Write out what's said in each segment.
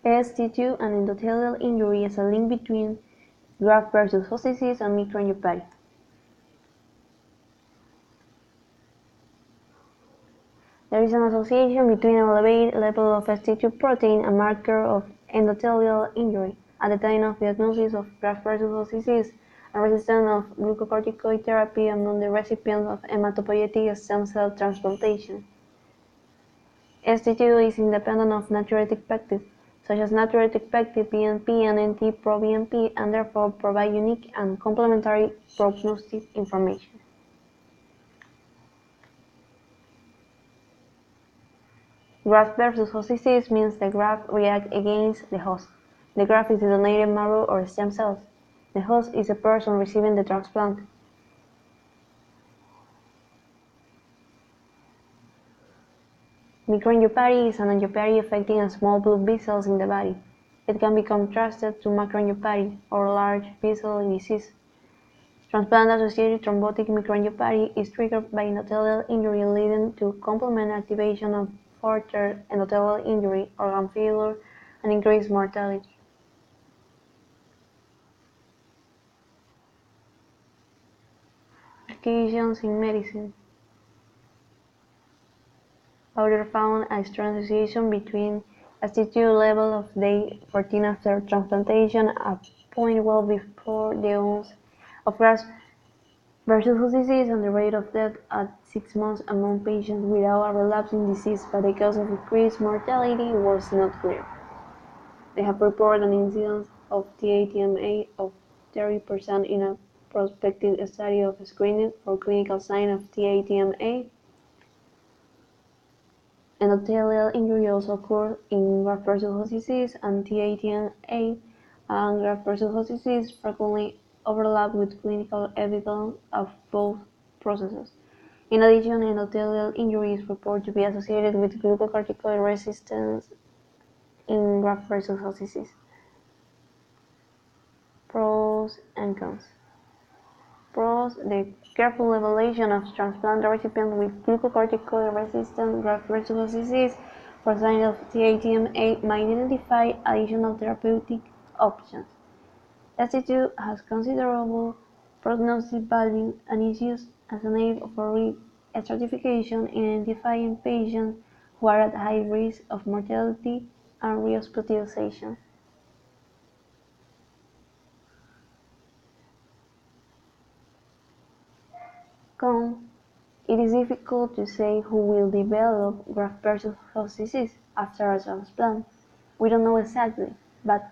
St2 and endothelial injury is a link between graft versus host disease and microangiopathy. There is an association between an elevated level of St2 protein, a marker of endothelial injury, at the time of diagnosis of graft versus host disease, and resistance of glucocorticoid therapy among the recipients of hematopoietic stem cell transplantation. St2 is independent of natriuretic peptides, such as natriuretic peptide BNP and NT-proBNP, and therefore provide unique and complementary prognostic information. Graft versus host disease means the graft reacts against the host. The graft is the donated marrow or stem cells. The host is the person receiving the transplant. Microangiopathy is an angiopathy affecting small blood vessels in the body. It can be contrasted to macroangiopathy, or large vessel disease. Transplant-associated thrombotic microangiopathy is triggered by endothelial injury leading to complement activation of further endothelial injury, organ failure, and increased mortality. Applications in medicine. Authors found a strong association between St2 level of day 14 after transplantation, a point well before the onset of graft versus host disease, and the rate of death at 6 months among patients without a relapsing disease, but the cause of increased mortality was not clear. They have reported an incidence of TATMA of 30% in a prospective study of screening for clinical signs of TATMA. Endothelial injury also occurs in graft versus host disease, and TATMA and graft versus host disease frequently overlap with clinical evidence of both processes. In addition, endothelial injury is reported to be associated with glucocorticoid resistance in graft versus host disease. Pros and cons. Pros: the careful evaluation of transplant recipients with glucocorticoid-resistant graft versus host disease for signs of TATMA might identify additional therapeutic options. St2 has considerable prognostic value and is used as an aid for risk stratification in identifying patients who are at high risk of mortality and rehospitalization. Cons: it is difficult to say who will develop graft versus host disease after a transplant. We don't know exactly, but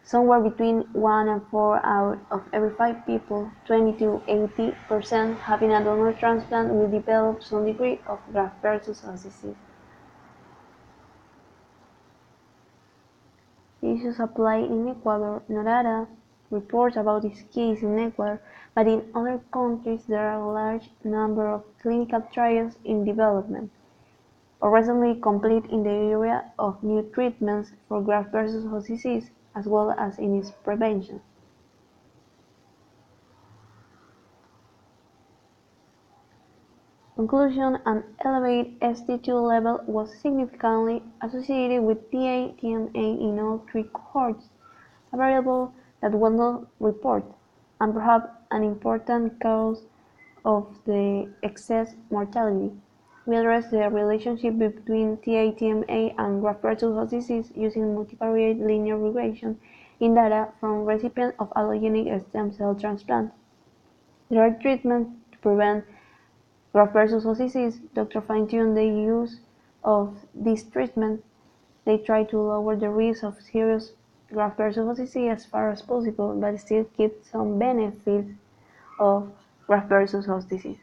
somewhere between 1 and 4 out of every 5 people, 20 to 80%, having a donor transplant will develop some degree of graft versus host disease. Issues apply in Ecuador. No data reports about this case in Ecuador, but in other countries there are a large number of clinical trials in development, or recently completed in the area of new treatments for graft versus host disease, as well as in its prevention. Conclusion: an elevated St2 level was significantly associated with TATMA in all 3 cohorts, a variable that was not reported, and perhaps an important cause of the excess mortality. We address the relationship between TATMA and graft versus host disease using multivariate linear regression in data from recipients of allogeneic stem cell transplant. There are treatments to prevent graft versus host disease. Doctors fine-tune the use of these treatments. They try to lower the risk of serious graft versus host disease as far as possible, but still keep some benefits of graft versus host disease.